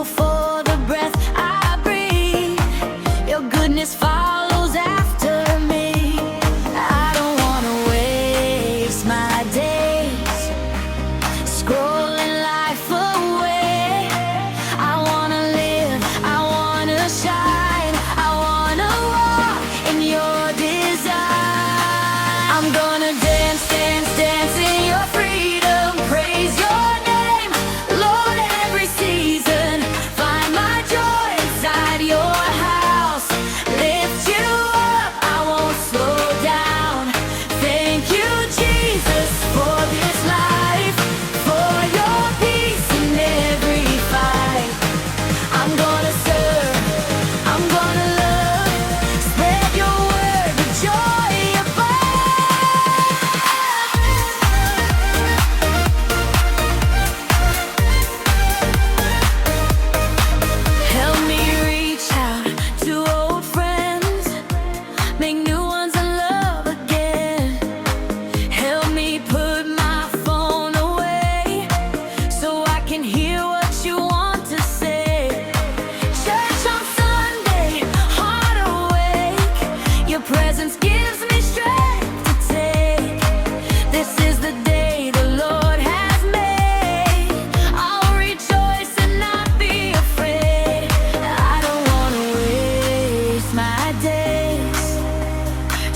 grateful for the breath I breathe. Your goodness follows after me. I don't wanna waste my days scrolling life away. I wanna live, I wanna shine, I wanna walk in your design. I'm gonna dance, dance, dance in your freedom, praise your name, Lord, every season. Find my joy inside your house, lift you up, I won't slow down. Thank you, Jesus, for this life, for your peace in every fight. I'm gonna serve, I'm gonna love, spread your word with joy above. Help me reach out to old friends, make new ones in love again. Help me put my phone away so I can hear what you want to say. Church on Sunday, heart awake, your presence gives me strength to take. This is the day the Lord has made. I'll rejoice and not be afraid. I don't wanna waste my days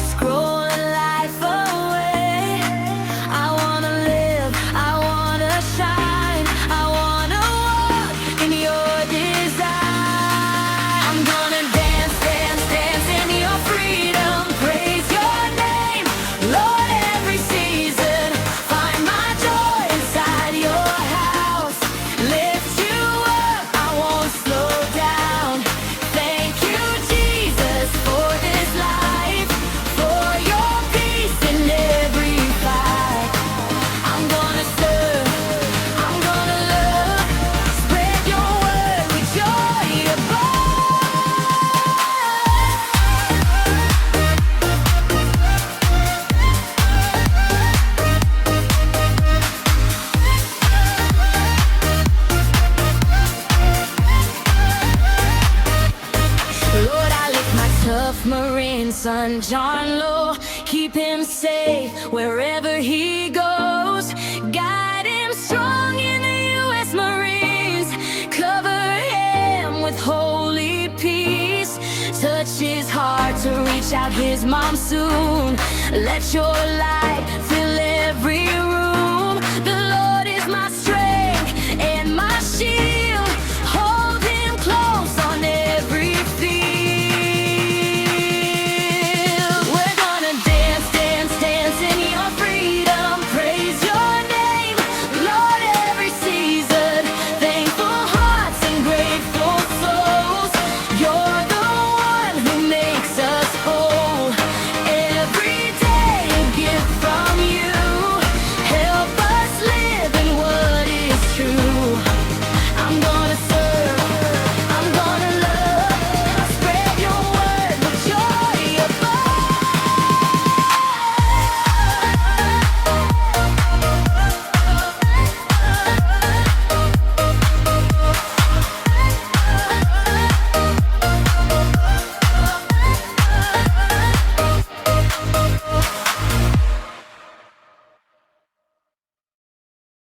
scrolling life away. I wanna live, I wanna shine, I wanna walk in your design. I'm gonna dance, dance, dance in your freedom, praise your name, Lord, every season. Find my joy inside your house, lift you up, I won't slow down. Thank you, Jesus, for this life, for your peace in every fight. I'm gonna serve, I'm gonna love, spread your word with joy above. Lord, I lift my tough Marine son John low, keep him safe wherever he goes. Guide him strong in the U.S. Marines, cover him with holy peace. Touch his heart to reach out his mom soon. Let your light fill every room.